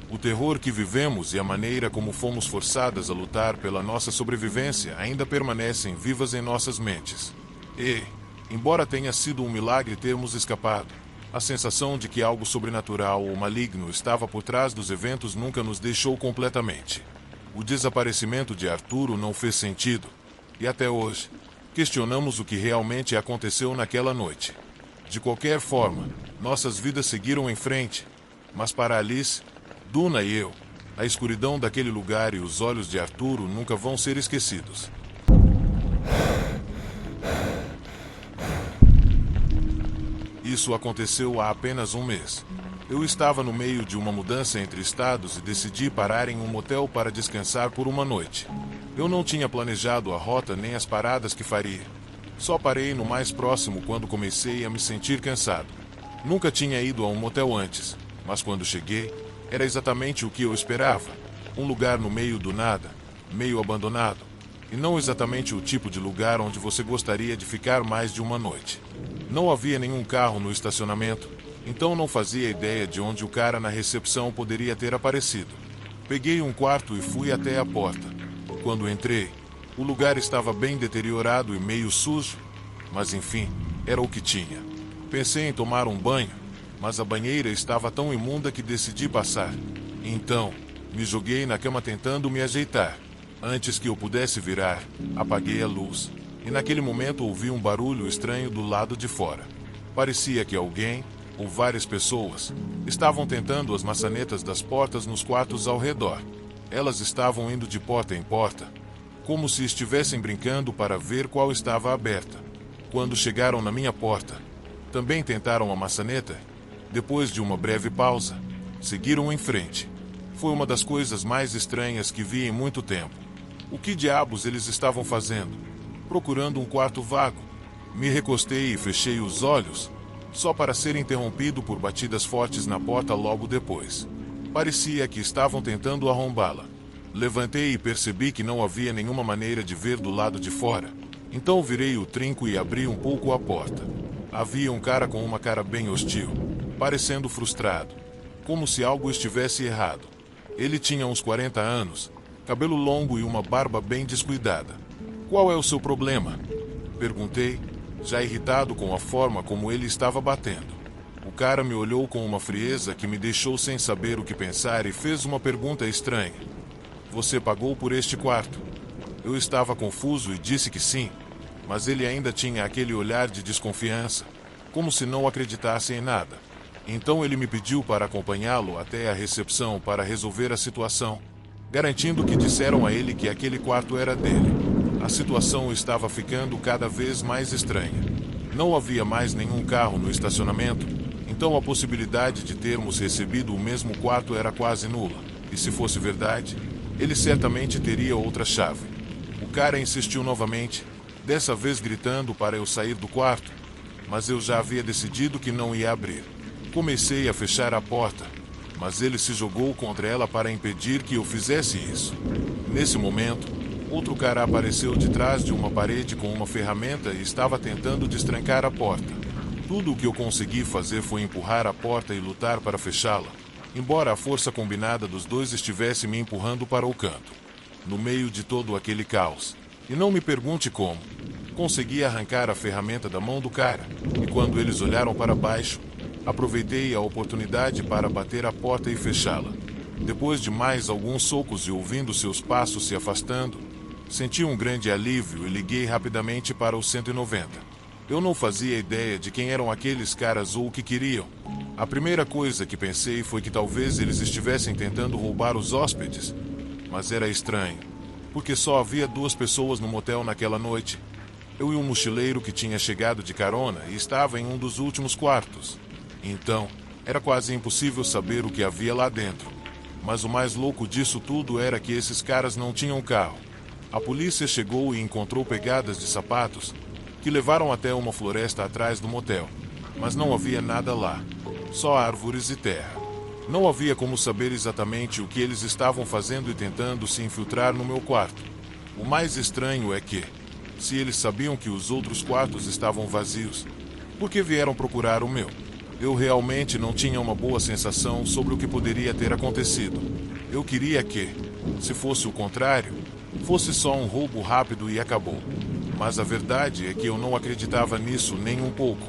O terror que vivemos e a maneira como fomos forçadas a lutar pela nossa sobrevivência ainda permanecem vivas em nossas mentes. E, embora tenha sido um milagre termos escapado, a sensação de que algo sobrenatural ou maligno estava por trás dos eventos nunca nos deixou completamente. O desaparecimento de Arturo não fez sentido, e até hoje, questionamos o que realmente aconteceu naquela noite. De qualquer forma, nossas vidas seguiram em frente, mas para Alice, Duna e eu, a escuridão daquele lugar e os olhos de Arturo nunca vão ser esquecidos. Isso aconteceu há apenas um mês. Eu estava no meio de uma mudança entre estados e decidi parar em um motel para descansar por uma noite. Eu não tinha planejado a rota nem as paradas que faria. Só parei no mais próximo quando comecei a me sentir cansado. Nunca tinha ido a um motel antes, mas quando cheguei, era exatamente o que eu esperava. Um lugar no meio do nada, meio abandonado, e não exatamente o tipo de lugar onde você gostaria de ficar mais de uma noite. Não havia nenhum carro no estacionamento, então não fazia ideia de onde o cara na recepção poderia ter aparecido. Peguei um quarto e fui até a porta. Quando entrei, o lugar estava bem deteriorado e meio sujo, mas enfim, era o que tinha. Pensei em tomar um banho, mas a banheira estava tão imunda que decidi passar. Então, me joguei na cama tentando me ajeitar. Antes que eu pudesse virar, apaguei a luz, e naquele momento ouvi um barulho estranho do lado de fora. Parecia que alguém, ou várias pessoas, estavam tentando as maçanetas das portas nos quartos ao redor. Elas estavam indo de porta em porta, como se estivessem brincando para ver qual estava aberta. Quando chegaram na minha porta, também tentaram a maçaneta. Depois de uma breve pausa, seguiram em frente. Foi uma das coisas mais estranhas que vi em muito tempo. O que diabos eles estavam fazendo? Procurando um quarto vago. Me recostei e fechei os olhos, só para ser interrompido por batidas fortes na porta logo depois. Parecia que estavam tentando arrombá-la. Levantei e percebi que não havia nenhuma maneira de ver do lado de fora. Então virei o trinco e abri um pouco a porta. Havia um cara com uma cara bem hostil, parecendo frustrado, como se algo estivesse errado. Ele tinha uns 40 anos, cabelo longo e uma barba bem descuidada. "Qual é o seu problema?" perguntei, já irritado com a forma como ele estava batendo. O cara me olhou com uma frieza que me deixou sem saber o que pensar e fez uma pergunta estranha. "Você pagou por este quarto?" Eu estava confuso e disse que sim, mas ele ainda tinha aquele olhar de desconfiança, como se não acreditasse em nada. Então ele me pediu para acompanhá-lo até a recepção para resolver a situação, garantindo que disseram a ele que aquele quarto era dele. A situação estava ficando cada vez mais estranha. Não havia mais nenhum carro no estacionamento, então a possibilidade de termos recebido o mesmo quarto era quase nula. E se fosse verdade, ele certamente teria outra chave. O cara insistiu novamente, dessa vez gritando para eu sair do quarto, mas eu já havia decidido que não ia abrir. Comecei a fechar a porta, mas ele se jogou contra ela para impedir que eu fizesse isso. Nesse momento, outro cara apareceu de trás de uma parede com uma ferramenta e estava tentando destrancar a porta. Tudo o que eu consegui fazer foi empurrar a porta e lutar para fechá-la, embora a força combinada dos dois estivesse me empurrando para o canto. No meio de todo aquele caos, e não me pergunte como, consegui arrancar a ferramenta da mão do cara, e quando eles olharam para baixo, aproveitei a oportunidade para bater a porta e fechá-la. Depois de mais alguns socos e ouvindo seus passos se afastando, senti um grande alívio e liguei rapidamente para o 190. Eu não fazia ideia de quem eram aqueles caras ou o que queriam. A primeira coisa que pensei foi que talvez eles estivessem tentando roubar os hóspedes, mas era estranho, porque só havia 2 pessoas no motel naquela noite. Eu e um mochileiro que tinha chegado de carona e estava em um dos últimos quartos. Então, era quase impossível saber o que havia lá dentro. Mas o mais louco disso tudo era que esses caras não tinham carro. A polícia chegou e encontrou pegadas de sapatos, que levaram até uma floresta atrás do motel. Mas não havia nada lá, só árvores e terra. Não havia como saber exatamente o que eles estavam fazendo e tentando se infiltrar no meu quarto. O mais estranho é que, se eles sabiam que os outros quartos estavam vazios, por que vieram procurar o meu? Eu realmente não tinha uma boa sensação sobre o que poderia ter acontecido. Eu queria que, se fosse o contrário, fosse só um roubo rápido e acabou. Mas a verdade é que eu não acreditava nisso nem um pouco.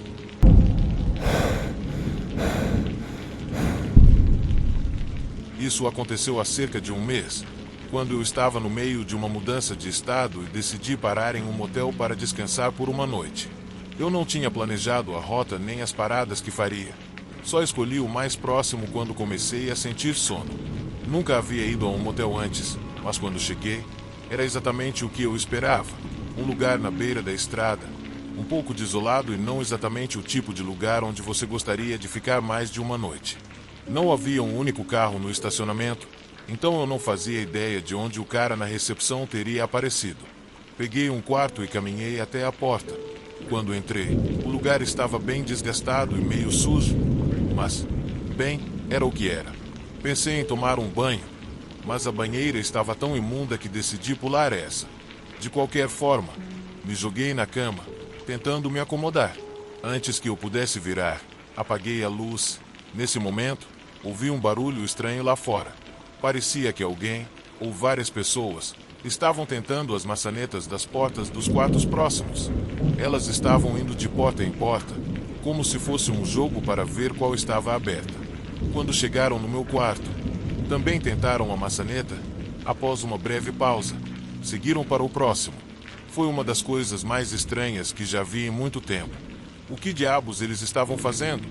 Isso aconteceu há cerca de um mês, quando eu estava no meio de uma mudança de estado e decidi parar em um motel para descansar por uma noite. Eu não tinha planejado a rota nem as paradas que faria. Só escolhi o mais próximo quando comecei a sentir sono. Nunca havia ido a um motel antes, mas quando cheguei, era exatamente o que eu esperava. Um lugar na beira da estrada, um pouco desolado e não exatamente o tipo de lugar onde você gostaria de ficar mais de uma noite. Não havia um único carro no estacionamento, então eu não fazia ideia de onde o cara na recepção teria aparecido. Peguei um quarto e caminhei até a porta. Quando entrei, o lugar estava bem desgastado e meio sujo, mas, bem, era o que era. Pensei em tomar um banho, mas a banheira estava tão imunda que decidi pular essa. De qualquer forma, me joguei na cama, tentando me acomodar. Antes que eu pudesse virar, apaguei a luz. Nesse momento, ouvi um barulho estranho lá fora. Parecia que alguém, ou várias pessoas, estavam tentando as maçanetas das portas dos quartos próximos. Elas estavam indo de porta em porta, como se fosse um jogo para ver qual estava aberta. Quando chegaram no meu quarto, também tentaram a maçaneta. Após uma breve pausa, seguiram para o próximo. Foi uma das coisas mais estranhas que já vi em muito tempo. O que diabos eles estavam fazendo?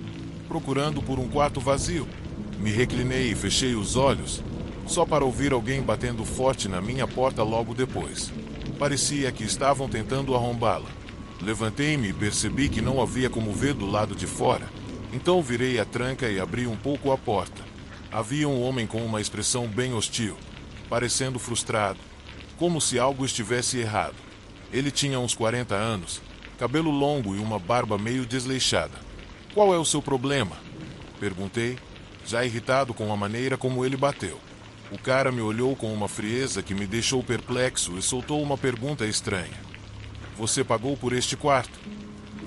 Procurando por um quarto vazio. Me reclinei e fechei os olhos, só para ouvir alguém batendo forte na minha porta logo depois. Parecia que estavam tentando arrombá-la. Levantei-me e percebi que não havia como ver do lado de fora. Então virei a tranca e abri um pouco a porta. Havia um homem com uma expressão bem hostil, parecendo frustrado, como se algo estivesse errado. Ele tinha uns 40 anos, cabelo longo e uma barba meio desleixada. "Qual é o seu problema?" perguntei, já irritado com a maneira como ele bateu. O cara me olhou com uma frieza que me deixou perplexo e soltou uma pergunta estranha. "Você pagou por este quarto?"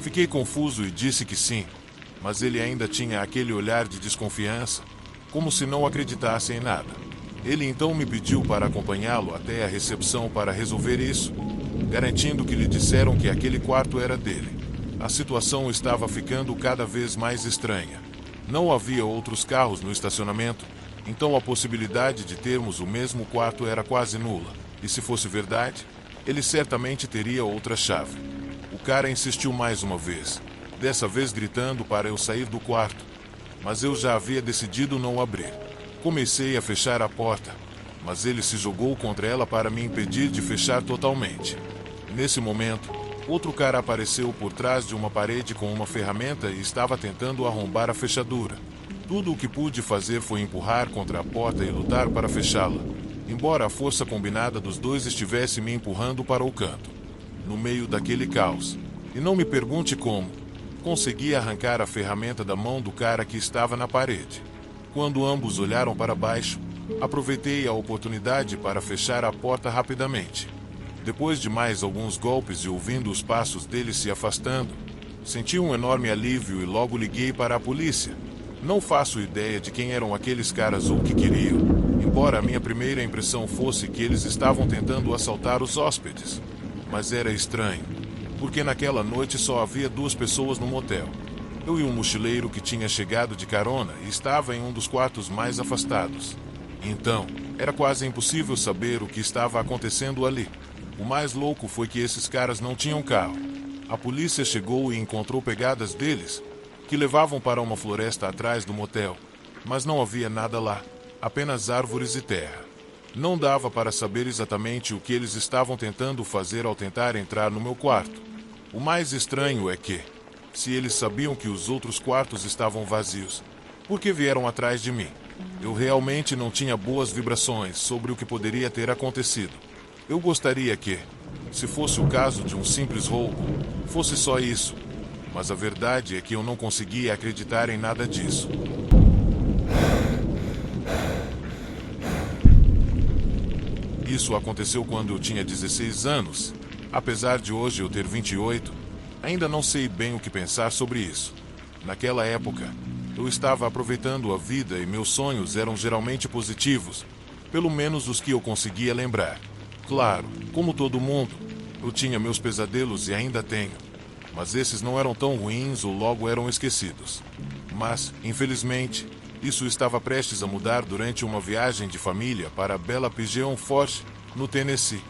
Fiquei confuso e disse que sim, mas ele ainda tinha aquele olhar de desconfiança, como se não acreditasse em nada. Ele então me pediu para acompanhá-lo até a recepção para resolver isso, garantindo que lhe disseram que aquele quarto era dele. A situação estava ficando cada vez mais estranha. Não havia outros carros no estacionamento, então a possibilidade de termos o mesmo quarto era quase nula. E se fosse verdade, ele certamente teria outra chave. O cara insistiu mais uma vez, dessa vez gritando para eu sair do quarto, mas eu já havia decidido não abrir. Comecei a fechar a porta, mas ele se jogou contra ela para me impedir de fechar totalmente. Nesse momento, outro cara apareceu por trás de uma parede com uma ferramenta e estava tentando arrombar a fechadura. Tudo o que pude fazer foi empurrar contra a porta e lutar para fechá-la, embora a força combinada dos dois estivesse me empurrando para o canto. No meio daquele caos, e não me pergunte como, consegui arrancar a ferramenta da mão do cara que estava na parede. Quando ambos olharam para baixo, aproveitei a oportunidade para fechar a porta rapidamente. Depois de mais alguns golpes e ouvindo os passos dele se afastando, senti um enorme alívio e logo liguei para a polícia. Não faço ideia de quem eram aqueles caras ou o que queriam, embora a minha primeira impressão fosse que eles estavam tentando assaltar os hóspedes. Mas era estranho, porque naquela noite só havia 2 pessoas no motel. Eu e um mochileiro que tinha chegado de carona e estava em um dos quartos mais afastados. Então, era quase impossível saber o que estava acontecendo ali. O mais louco foi que esses caras não tinham carro. A polícia chegou e encontrou pegadas deles, que levavam para uma floresta atrás do motel, mas não havia nada lá, apenas árvores e terra. Não dava para saber exatamente o que eles estavam tentando fazer ao tentar entrar no meu quarto. O mais estranho é que, se eles sabiam que os outros quartos estavam vazios, por que vieram atrás de mim? Eu realmente não tinha boas vibrações sobre o que poderia ter acontecido. Eu gostaria que, se fosse o caso de um simples roubo, fosse só isso. Mas a verdade é que eu não conseguia acreditar em nada disso. Isso aconteceu quando eu tinha 16 anos. Apesar de hoje eu ter 28, ainda não sei bem o que pensar sobre isso. Naquela época, eu estava aproveitando a vida e meus sonhos eram geralmente positivos, pelo menos os que eu conseguia lembrar. Claro, como todo mundo, eu tinha meus pesadelos e ainda tenho, mas esses não eram tão ruins ou logo eram esquecidos. Mas, infelizmente, isso estava prestes a mudar durante uma viagem de família para Bella Pigeon Forge, no Tennessee.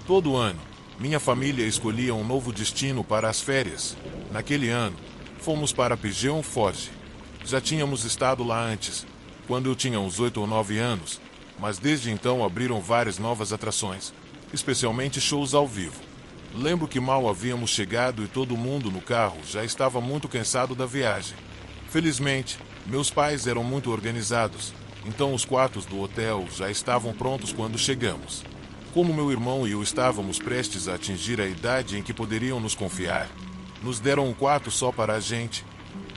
Todo ano, minha família escolhia um novo destino para as férias. Naquele ano, fomos para Pigeon Forge. Já tínhamos estado lá antes, quando eu tinha uns 8 ou 9 anos, mas desde então abriram várias novas atrações, especialmente shows ao vivo. Lembro que mal havíamos chegado e todo mundo no carro já estava muito cansado da viagem. Felizmente, meus pais eram muito organizados, então os quartos do hotel já estavam prontos quando chegamos. Como meu irmão e eu estávamos prestes a atingir a idade em que poderiam nos confiar, nos deram um quarto só para a gente,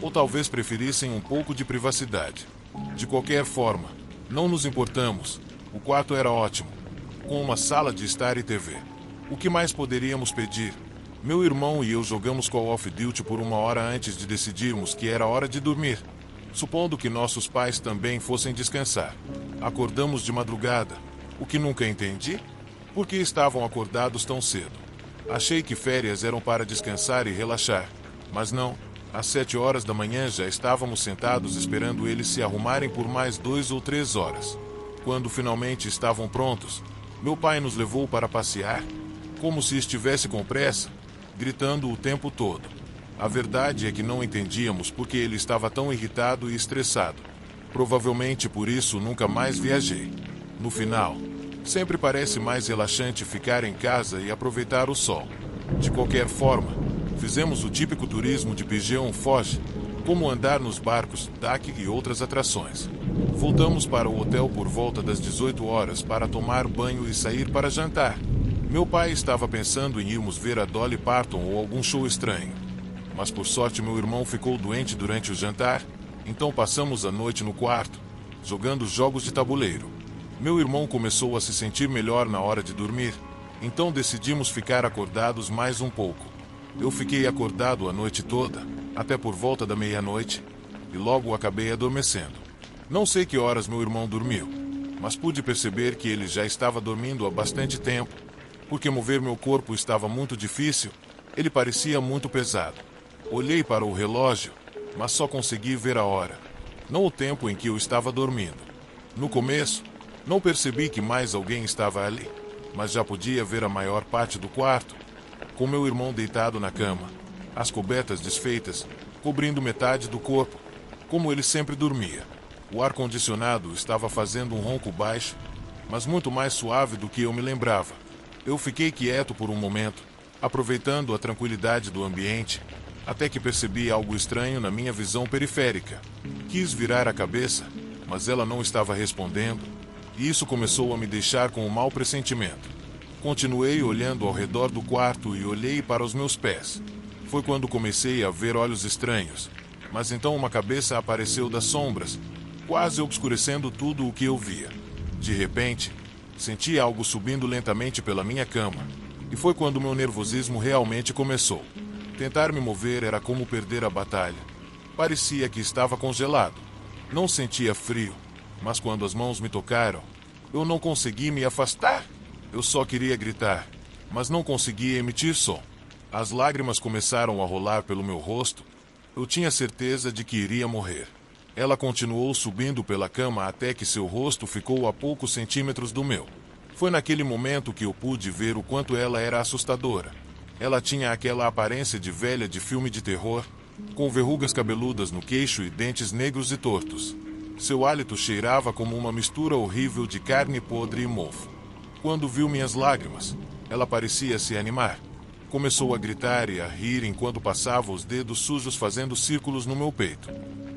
ou talvez preferissem um pouco de privacidade. De qualquer forma, não nos importamos. O quarto era ótimo, com uma sala de estar e TV. O que mais poderíamos pedir? Meu irmão e eu jogamos Call of Duty por 1 hora antes de decidirmos que era hora de dormir, supondo que nossos pais também fossem descansar. Acordamos de madrugada, o que nunca entendi. Por que estavam acordados tão cedo? Achei que férias eram para descansar e relaxar, mas não. Às 7 horas da manhã já estávamos sentados esperando eles se arrumarem por mais 2 ou 3 horas. Quando finalmente estavam prontos, meu pai nos levou para passear. como se estivesse com pressa, gritando o tempo todo. A verdade é que não entendíamos por que ele estava tão irritado e estressado. Provavelmente por isso nunca mais viajei. No final, sempre parece mais relaxante ficar em casa e aproveitar o sol. De qualquer forma, fizemos o típico turismo de Pigeon Forge, como andar nos barcos, DAC e outras atrações. Voltamos para o hotel por volta das 18 horas para tomar banho e sair para jantar. Meu pai estava pensando em irmos ver a Dolly Parton ou algum show estranho. Mas por sorte meu irmão ficou doente durante o jantar, então passamos a noite no quarto, jogando jogos de tabuleiro. Meu irmão começou a se sentir melhor na hora de dormir, então decidimos ficar acordados mais um pouco. Eu fiquei acordado a noite toda, até por volta da meia-noite, e logo acabei adormecendo. Não sei que horas meu irmão dormiu, mas pude perceber que ele já estava dormindo há bastante tempo, porque mover meu corpo estava muito difícil, ele parecia muito pesado. Olhei para o relógio, mas só consegui ver a hora, não o tempo em que eu estava dormindo. No começo, não percebi que mais alguém estava ali, mas já podia ver a maior parte do quarto, com meu irmão deitado na cama, as cobertas desfeitas, cobrindo metade do corpo, como ele sempre dormia. O ar-condicionado estava fazendo um ronco baixo, mas muito mais suave do que eu me lembrava. Eu fiquei quieto por um momento, aproveitando a tranquilidade do ambiente, até que percebi algo estranho na minha visão periférica. Quis virar a cabeça, mas ela não estava respondendo, e isso começou a me deixar com um mau pressentimento. Continuei olhando ao redor do quarto e olhei para os meus pés. Foi quando comecei a ver olhos estranhos, mas então uma cabeça apareceu das sombras, quase obscurecendo tudo o que eu via. De repente, senti algo subindo lentamente pela minha cama, e foi quando meu nervosismo realmente começou. Tentar me mover era como perder a batalha. Parecia que estava congelado. Não sentia frio, mas quando as mãos me tocaram, eu não consegui me afastar. Eu só queria gritar, mas não conseguia emitir som. As lágrimas começaram a rolar pelo meu rosto. Eu tinha certeza de que iria morrer. Ela continuou subindo pela cama até que seu rosto ficou a poucos centímetros do meu. Foi naquele momento que eu pude ver o quanto ela era assustadora. Ela tinha aquela aparência de velha de filme de terror, com verrugas cabeludas no queixo e dentes negros e tortos. Seu hálito cheirava como uma mistura horrível de carne podre e mofo. Quando viu minhas lágrimas, ela parecia se animar. Começou a gritar e a rir enquanto passava os dedos sujos fazendo círculos no meu peito.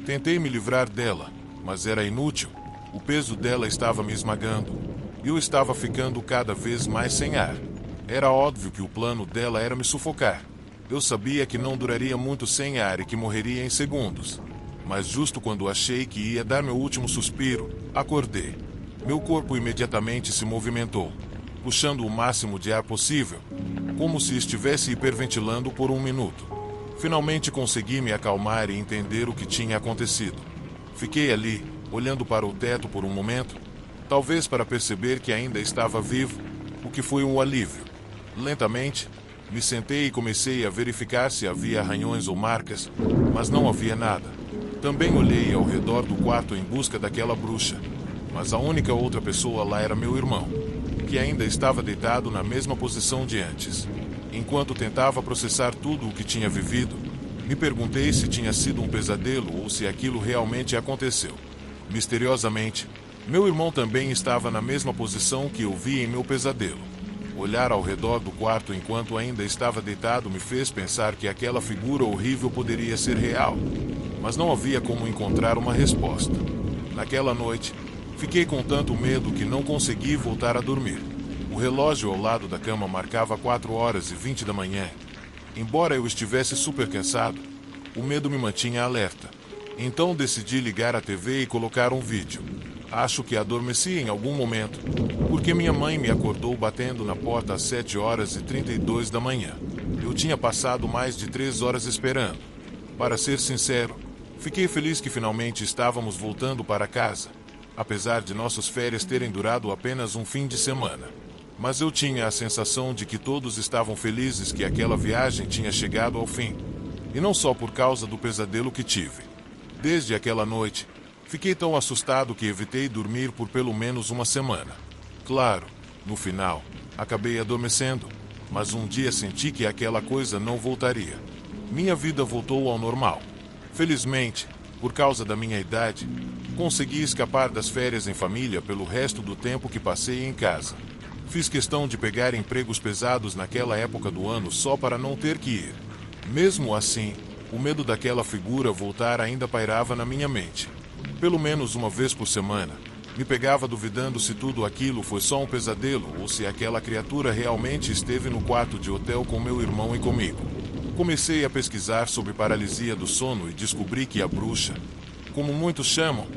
Tentei me livrar dela, mas era inútil. O peso dela estava me esmagando, e eu estava ficando cada vez mais sem ar. Era óbvio que o plano dela era me sufocar. Eu sabia que não duraria muito sem ar e que morreria em segundos. Mas justo quando achei que ia dar meu último suspiro, acordei. Meu corpo imediatamente se movimentou, puxando o máximo de ar possível, como se estivesse hiperventilando por um minuto. Finalmente consegui me acalmar e entender o que tinha acontecido. Fiquei ali, olhando para o teto por um momento, talvez para perceber que ainda estava vivo, o que foi um alívio. Lentamente, me sentei e comecei a verificar se havia arranhões ou marcas, mas não havia nada. Também olhei ao redor do quarto em busca daquela bruxa, mas a única outra pessoa lá era meu irmão, que ainda estava deitado na mesma posição de antes. Enquanto tentava processar tudo o que tinha vivido, me perguntei se tinha sido um pesadelo ou se aquilo realmente aconteceu. Misteriosamente, meu irmão também estava na mesma posição que eu vi em meu pesadelo. Olhar ao redor do quarto enquanto ainda estava deitado me fez pensar que aquela figura horrível poderia ser real, mas não havia como encontrar uma resposta. Naquela noite, fiquei com tanto medo que não consegui voltar a dormir. O relógio ao lado da cama marcava 4h20 da manhã. Embora eu estivesse super cansado, o medo me mantinha alerta. Então decidi ligar a TV e colocar um vídeo. Acho que adormeci em algum momento, porque minha mãe me acordou batendo na porta às 7h32 da manhã. Eu tinha passado mais de 3 horas esperando. Para ser sincero, fiquei feliz que finalmente estávamos voltando para casa, apesar de nossas férias terem durado apenas um fim de semana. Mas eu tinha a sensação de que todos estavam felizes que aquela viagem tinha chegado ao fim, e não só por causa do pesadelo que tive. Desde aquela noite, fiquei tão assustado que evitei dormir por pelo menos uma semana. Claro, no final, acabei adormecendo, mas um dia senti que aquela coisa não voltaria. Minha vida voltou ao normal. Felizmente, por causa da minha idade, consegui escapar das férias em família pelo resto do tempo que passei em casa. Fiz questão de pegar empregos pesados naquela época do ano só para não ter que ir. Mesmo assim, o medo daquela figura voltar ainda pairava na minha mente. Pelo menos uma vez por semana, me pegava duvidando se tudo aquilo foi só um pesadelo ou se aquela criatura realmente esteve no quarto de hotel com meu irmão e comigo. Comecei a pesquisar sobre paralisia do sono e descobri que a bruxa, como muitos chamam,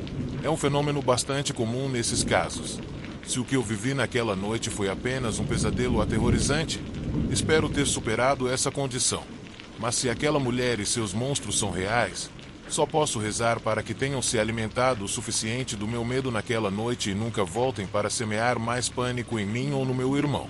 é um fenômeno bastante comum nesses casos. Se o que eu vivi naquela noite foi apenas um pesadelo aterrorizante, espero ter superado essa condição. Mas se aquela mulher e seus monstros são reais, só posso rezar para que tenham se alimentado o suficiente do meu medo naquela noite e nunca voltem para semear mais pânico em mim ou no meu irmão.